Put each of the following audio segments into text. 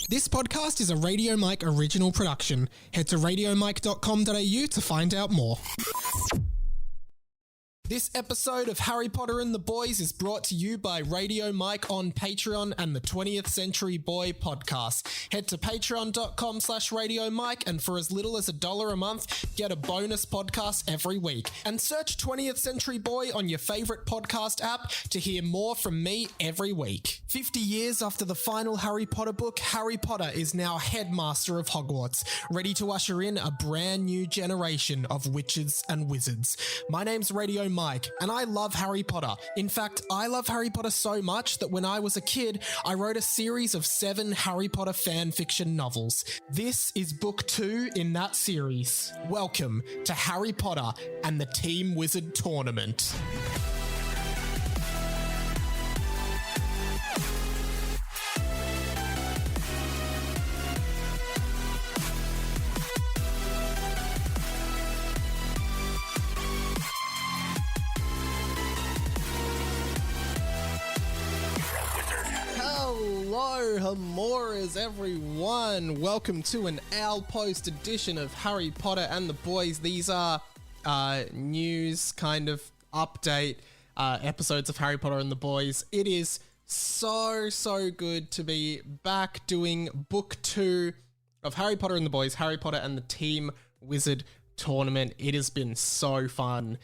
This podcast is a Radio Mike original production. Head to radiomike.com.au to find out more. This episode of Harry Potter and the Boys is brought to you by Radio Mike on Patreon and the 20th Century Boy podcast. Head to patreon.com/Radio Mike and for as little as $1 a month, get a bonus podcast every week. And search 20th Century Boy on your favorite podcast app to hear more from me every week. 50 years after the final Harry Potter book, Harry Potter is now headmaster of Hogwarts, ready to usher in a brand new generation of witches and wizards. My name's Radio Mike, and I love Harry Potter. In fact, I love Harry Potter so much that when I was a kid, I wrote a series of 7 Harry Potter fan fiction novels. This is book 2 in that series. Welcome to Harry Potter and the Team Wizard Tournament. Hello, Hamoras, everyone. Welcome to an Owl Post edition of Harry Potter and the Boys. These are news kind of update episodes of Harry Potter and the Boys. It is so good to be back doing book 2 of Harry Potter and the Boys, Harry Potter and the Team Wizard Tournament. It has been so fun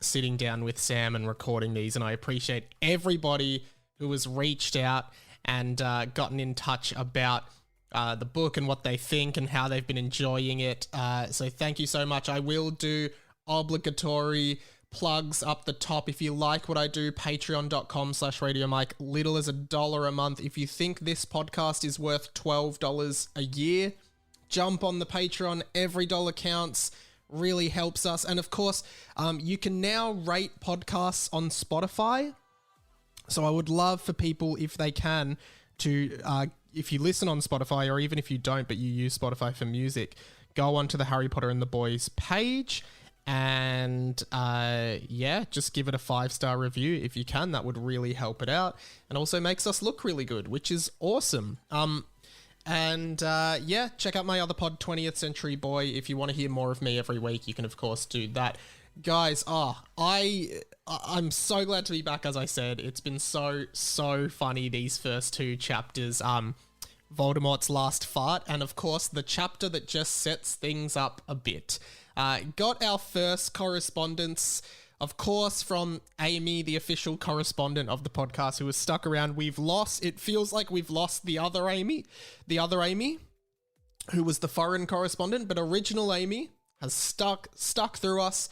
sitting down with Sam and recording these, and I appreciate everybody who has reached out and gotten in touch about the book and what they think and how they've been enjoying it. So thank you so much. I will do obligatory plugs up the top. If you like what I do, patreon.com/Radio Mike, little as $1 a month. If you think this podcast is worth $12 a year, jump on the Patreon. Every dollar counts, really helps us. And of course, you can now rate podcasts on Spotify. So I would love for people, if they can, to, if you listen on Spotify, or even if you don't, but you use Spotify for music, go onto the Harry Potter and the Boys page and, just give it a 5-star review if you can. That would really help it out, and also makes us look really good, which is awesome. Check out my other pod, 20th Century Boy. If you want to hear more of me every week, you can, of course, do that. Guys, I'm so glad to be back. As I said, it's been so funny, these first 2 chapters, Voldemort's last fart, and of course the chapter that just sets things up a bit. Got our first correspondence, of course, from Amy, the official correspondent of the podcast, who has stuck around. It feels like we've lost the other Amy, who was the foreign correspondent, but original Amy has stuck through us.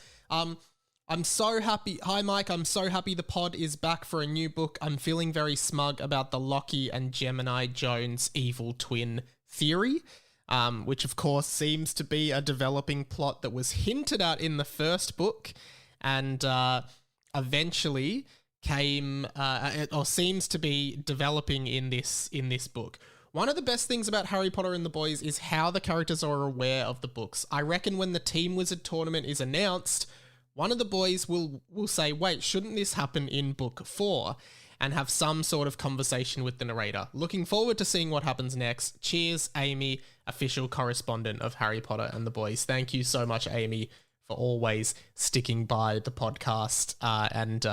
I'm so happy. Hi, Mike. I'm so happy the pod is back for a new book. I'm feeling very smug about the Lockie and Gemini Jones evil twin theory, which of course seems to be a developing plot that was hinted at in the first book and eventually came or seems to be developing in this book. One of the best things about Harry Potter and the Boys is how the characters are aware of the books. I reckon when the Team Wizard Tournament is announced, one of the boys will say, wait, shouldn't this happen in book 4? And have some sort of conversation with the narrator. Looking forward to seeing what happens next. Cheers, Amy, official correspondent of Harry Potter and the Boys. Thank you so much, Amy, for always sticking by the podcast and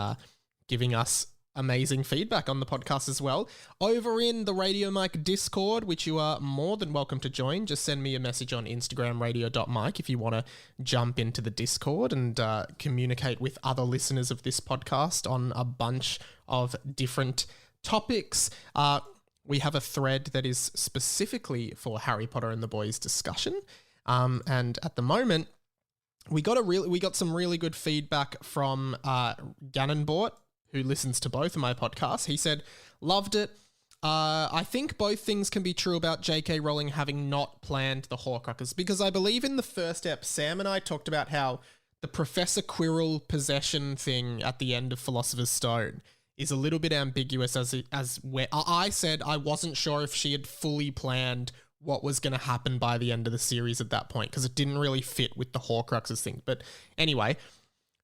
giving us amazing feedback on the podcast as well. Over in the Radio Mike Discord, which you are more than welcome to join, just send me a message on Instagram, radio.mike, if you want to jump into the Discord and communicate with other listeners of this podcast on a bunch of different topics. We have a thread that is specifically for Harry Potter and the Boys discussion. And at the moment, we got some really good feedback from Ganonbort, who listens to both of my podcasts. He said, loved it. I think both things can be true about J.K. Rowling having not planned the Horcruxes, because I believe in the first ep, Sam and I talked about how the Professor Quirrell possession thing at the end of Philosopher's Stone is a little bit ambiguous, as where I said I wasn't sure if she had fully planned what was going to happen by the end of the series at that point, because it didn't really fit with the Horcruxes thing. But anyway,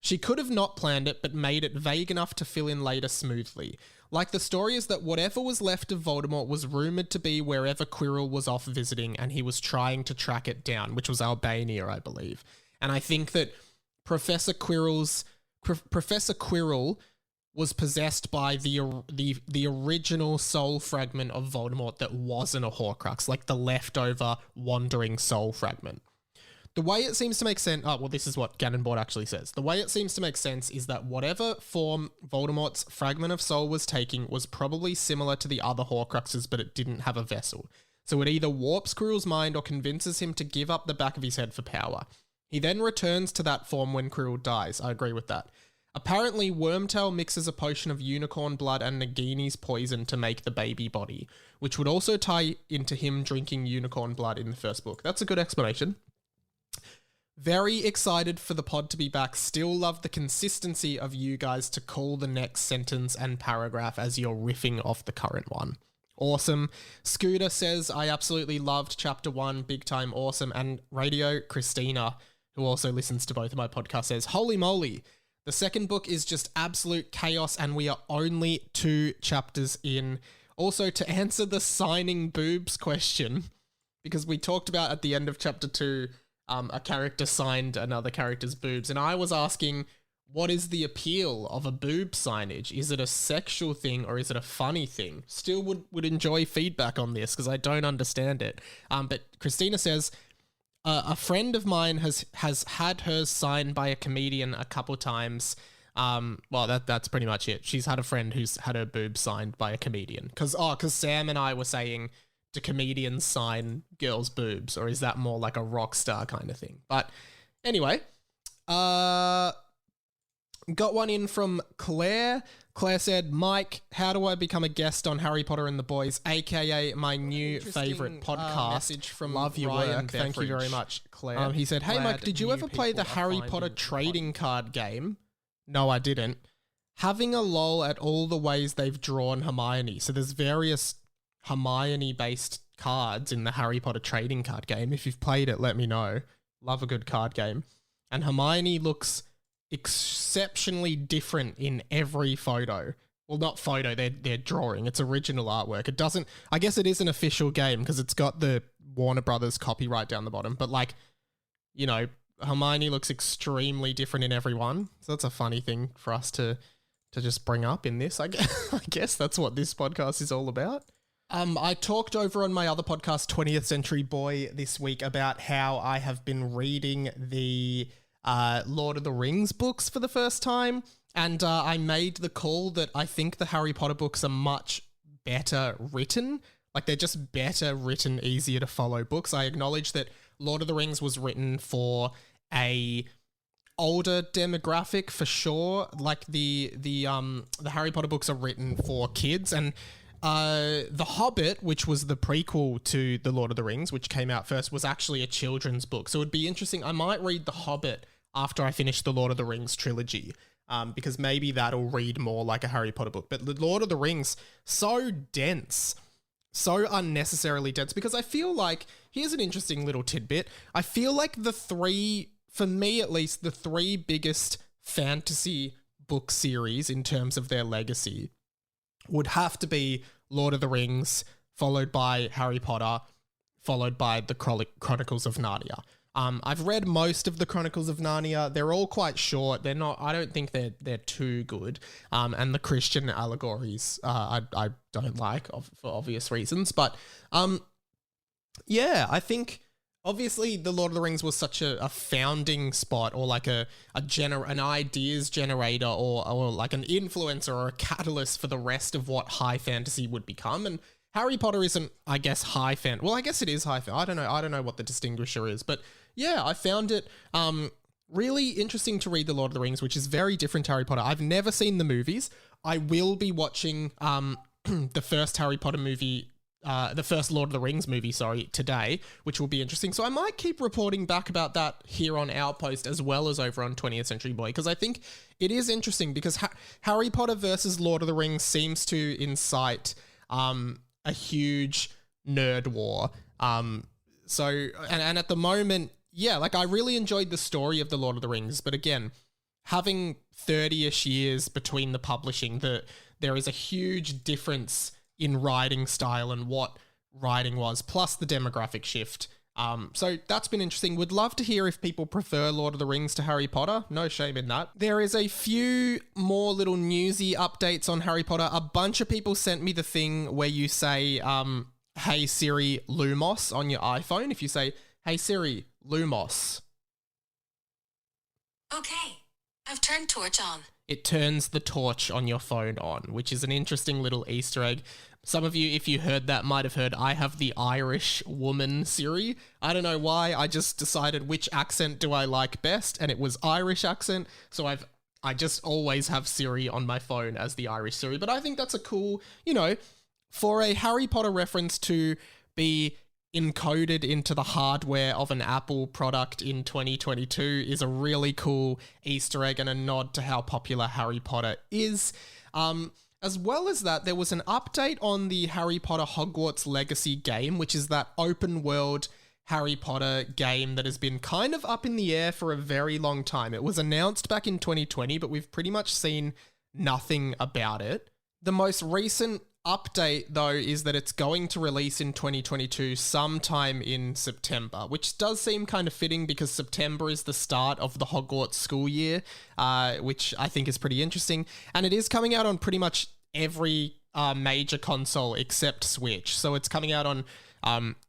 she could have not planned it, but made it vague enough to fill in later smoothly. Like, the story is that whatever was left of Voldemort was rumored to be wherever Quirrell was off visiting, and he was trying to track it down, which was Albania, I believe. And I think that Professor Quirrell was possessed by the original soul fragment of Voldemort that wasn't a Horcrux, like the leftover wandering soul fragment. The way it seems to make sense... Oh, well, this is what Ganondorf actually says. The way it seems to make sense is that whatever form Voldemort's fragment of soul was taking was probably similar to the other Horcruxes, but it didn't have a vessel. So it either warps Quirrell's mind or convinces him to give up the back of his head for power. He then returns to that form when Quirrell dies. I agree with that. Apparently, Wormtail mixes a potion of unicorn blood and Nagini's poison to make the baby body, which would also tie into him drinking unicorn blood in the first book. That's a good explanation. Very excited for the pod to be back. Still love the consistency of you guys to call the next sentence and paragraph as you're riffing off the current one. Awesome. Scooter says, I absolutely loved chapter 1, big time awesome. And Radio Christina, who also listens to both of my podcasts, says, holy moly, the second book is just absolute chaos and we are only 2 chapters in. Also, to answer the signing boobs question, because we talked about at the end of chapter 2, a character signed another character's boobs, and I was asking, what is the appeal of a boob signage? Is it a sexual thing or is it a funny thing? Still would enjoy feedback on this because I don't understand it. But Christina says, a friend of mine has had hers signed by a comedian a couple times. Well, that's pretty much it. She's had a friend who's had her boobs signed by a comedian. Because Sam and I were saying, do comedians sign girls' boobs, or is that more like a rock star kind of thing? But anyway, got one in from Claire. Claire said, Mike, how do I become a guest on Harry Potter and the Boys, aka my new favourite podcast? Message from Love your Ryan work. Beveridge. Thank you very much, Claire. He said, hey Mike, did you ever play the Harry Potter trading card game? No, I didn't. Having a lol at all the ways they've drawn Hermione. So there's various Hermione-based cards in the Harry Potter trading card game. If you've played it, let me know. Love a good card game. And Hermione looks exceptionally different in every photo. Well, not photo, they're drawing. It's original artwork. It doesn't... I guess it is an official game because it's got the Warner Brothers copyright down the bottom. But like, you know, Hermione looks extremely different in every one. So that's a funny thing for us to just bring up in this. I guess that's what this podcast is all about. I talked over on my other podcast, 20th Century Boy, this week about how I have been reading the Lord of the Rings books for the first time, and I made the call that I think the Harry Potter books are much better written. Like, they're just better written, easier to follow books. I acknowledge that Lord of the Rings was written for a older demographic for sure. Like, the Harry Potter books are written for kids, and The Hobbit, which was the prequel to The Lord of the Rings, which came out first, was actually a children's book. So it would be interesting. I might read The Hobbit after I finish the Lord of the Rings trilogy, because maybe that'll read more like a Harry Potter book. But The Lord of the Rings, so dense, so unnecessarily dense, because I feel like, here's an interesting little tidbit, I feel like for me at least, the 3 biggest fantasy book series in terms of their legacy would have to be Lord of the Rings, followed by Harry Potter, followed by the Chronicles of Narnia. I've read most of the Chronicles of Narnia. They're all quite short. They're not... I don't think they're too good. And the Christian allegories, I don't like for obvious reasons. But yeah, I think obviously the Lord of the Rings was such a founding spot, or like an ideas generator, or like an influencer or a catalyst for the rest of what high fantasy would become. And Harry Potter isn't, I guess, high fan. Well, I guess it is high fan. I don't know what the distinguisher is, but yeah, I found it really interesting to read The Lord of the Rings, which is very different to Harry Potter. I've never seen the movies. I will be watching the first Harry Potter movie, the first Lord of the Rings movie, today, which will be interesting. So I might keep reporting back about that here on our post as well as over on 20th Century Boy, because I think it is interesting, because Harry Potter versus Lord of the Rings seems to incite a huge nerd war. So at the moment, yeah, like I really enjoyed the story of the Lord of the Rings, but again, having 30-ish years between the publishing, that there is a huge difference in writing style and what writing was, plus the demographic shift. So that's been interesting. Would love to hear if people prefer Lord of the Rings to Harry Potter. No shame in that. There is a few more little newsy updates on Harry Potter. A bunch of people sent me the thing where you say, hey Siri, Lumos on your iPhone. If you say, hey Siri, Lumos. Okay, I've turned torch on. It turns the torch on your phone on, which is an interesting little Easter egg. Some of you, if you heard that, might have heard I have the Irish woman Siri. I don't know why. I just decided which accent do I like best, and it was Irish accent. So I just always have Siri on my phone as the Irish Siri. But I think that's a cool, for a Harry Potter reference to be encoded into the hardware of an Apple product in 2022 is a really cool Easter egg and a nod to how popular Harry Potter is. As well as that, there was an update on the Harry Potter Hogwarts Legacy game, which is that open world Harry Potter game that has been kind of up in the air for a very long time. It was announced back in 2020, but we've pretty much seen nothing about it. The most recent update, though, is that it's going to release in 2022 sometime in September, which does seem kind of fitting because September is the start of the Hogwarts school year, which I think is pretty interesting. And it is coming out on pretty much every major console except Switch. So it's coming out on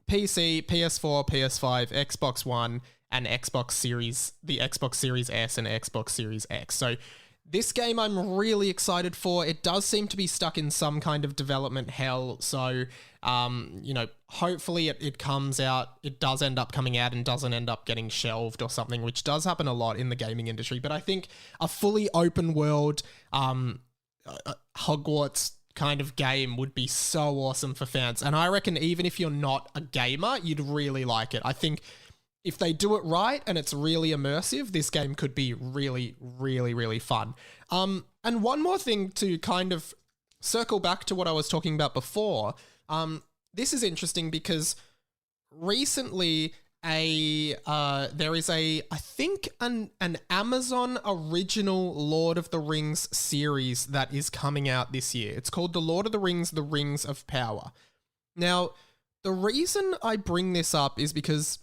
PC, PS4, PS5, Xbox One, and the Xbox Series S and Xbox Series X. So this game I'm really excited for. It does seem to be stuck in some kind of development hell. So, hopefully it comes out, it does end up coming out and doesn't end up getting shelved or something, which does happen a lot in the gaming industry. But I think a fully open world Hogwarts kind of game would be so awesome for fans. And I reckon even if you're not a gamer, you'd really like it. I think if they do it right and it's really immersive, this game could be really, really, really fun. And one more thing to kind of circle back to what I was talking about before. This is interesting because recently there is I think an Amazon original Lord of the Rings series that is coming out this year. It's called The Lord of the Rings, The Rings of Power. Now, the reason I bring this up is because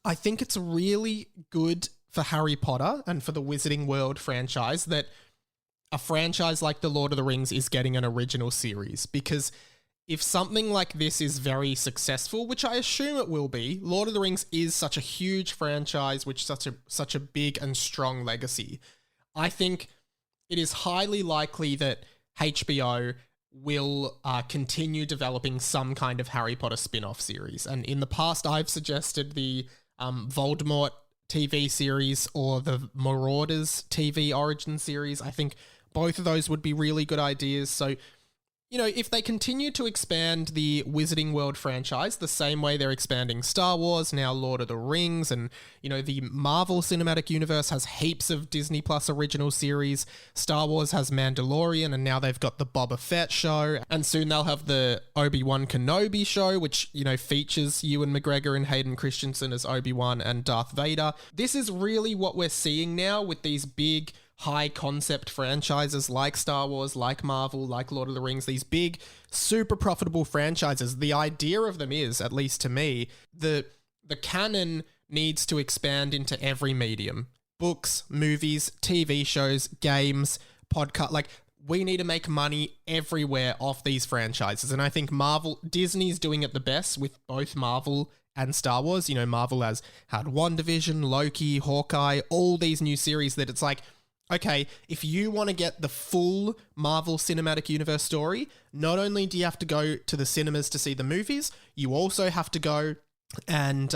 I think it's really good for Harry Potter and for the Wizarding World franchise that a franchise like The Lord of the Rings is getting an original series, because if something like this is very successful, which I assume it will be, Lord of the Rings is such a huge franchise with such a big and strong legacy. I think it is highly likely that HBO will continue developing some kind of Harry Potter spin-off series. And in the past, I've suggested the Voldemort TV series or the Marauders TV origin series. I think both of those would be really good ideas. So, if they continue to expand the Wizarding World franchise the same way they're expanding Star Wars, now Lord of the Rings, and, the Marvel Cinematic Universe has heaps of Disney Plus original series. Star Wars has Mandalorian, and now they've got the Boba Fett show, and soon they'll have the Obi-Wan Kenobi show, which, features Ewan McGregor and Hayden Christensen as Obi-Wan and Darth Vader. This is really what we're seeing now with these big high concept franchises like Star Wars, like Marvel, like Lord of the Rings, these big, super profitable franchises. The idea of them is, at least to me, the canon needs to expand into every medium. Books, movies, TV shows, games, podcast. Like, we need to make money everywhere off these franchises. And I think Disney's doing it the best with both Marvel and Star Wars. Marvel has had WandaVision, Loki, Hawkeye, all these new series that it's like, okay, if you want to get the full Marvel Cinematic Universe story, not only do you have to go to the cinemas to see the movies, you also have to go and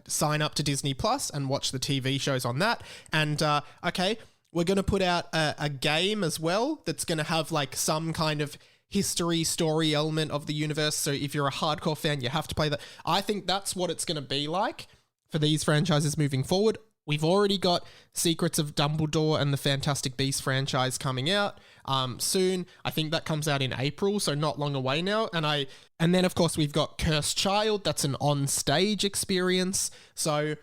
sign up to Disney Plus and watch the TV shows on that. And, okay, we're going to put out a game as well that's going to have like some kind of history, story element of the universe. So if you're a hardcore fan, you have to play that. I think that's what it's going to be like for these franchises moving forward. We've already got Secrets of Dumbledore and the Fantastic Beasts franchise coming out soon. I think that comes out in April, so not long away now. And then, of course, we've got Cursed Child. That's an on-stage experience. So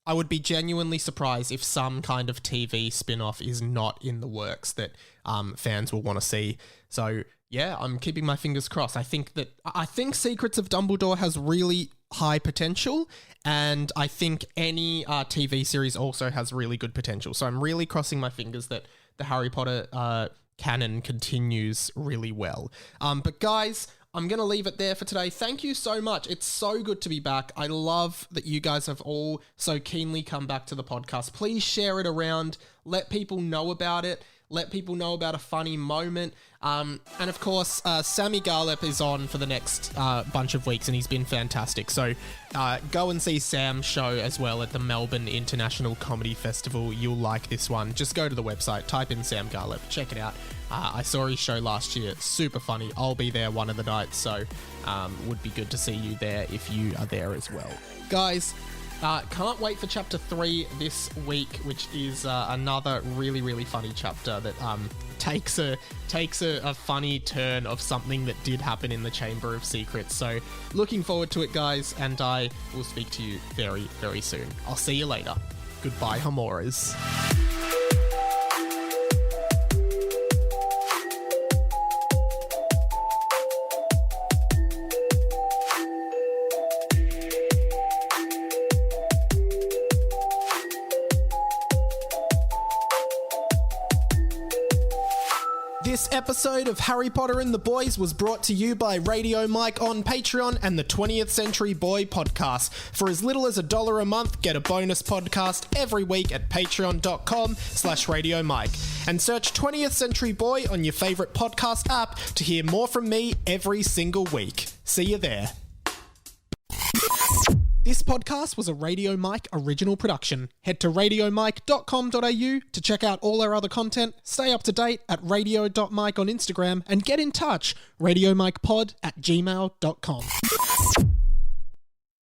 I would be genuinely surprised if some kind of TV spin-off is not in the works that fans will want to see. So yeah, I'm keeping my fingers crossed. I think Secrets of Dumbledore has really high potential, and I think any TV series also has really good potential. So I'm really crossing my fingers that the Harry Potter canon continues really well. But guys, I'm going to leave it there for today. Thank you so much. It's so good to be back. I love that you guys have all so keenly come back to the podcast. Please share it around. Let people know about it. Let people know about a funny moment. And of course, Sammy Garlep is on for the next bunch of weeks, and he's been fantastic. So go and see Sam's show as well at the Melbourne International Comedy Festival. You'll like this one. Just go to the website, type in Sam Garlep, check it out. I saw his show last year. Super funny. I'll be there one of the nights, so would be good to see you there if you are there as well. Guys, can't wait for chapter 3 this week, which is another really, really funny chapter that takes a funny turn of something that did happen in the Chamber of Secrets. So looking forward to it, guys, and I will speak to you very, very soon. I'll see you later. Goodbye, Hamoras. This episode of Harry Potter and the Boys was brought to you by Radio Mike on Patreon and the 20th Century Boy podcast. For as little as $1 a month, get a bonus podcast every week at patreon.com/Radio Mike. And search 20th Century Boy on your favourite podcast app to hear more from me every single week. See you there. This podcast was a Radio Mike original production. Head to radiomike.com.au to check out all our other content, stay up to date at radio.mike on Instagram, and get in touch, radiomikepod@gmail.com.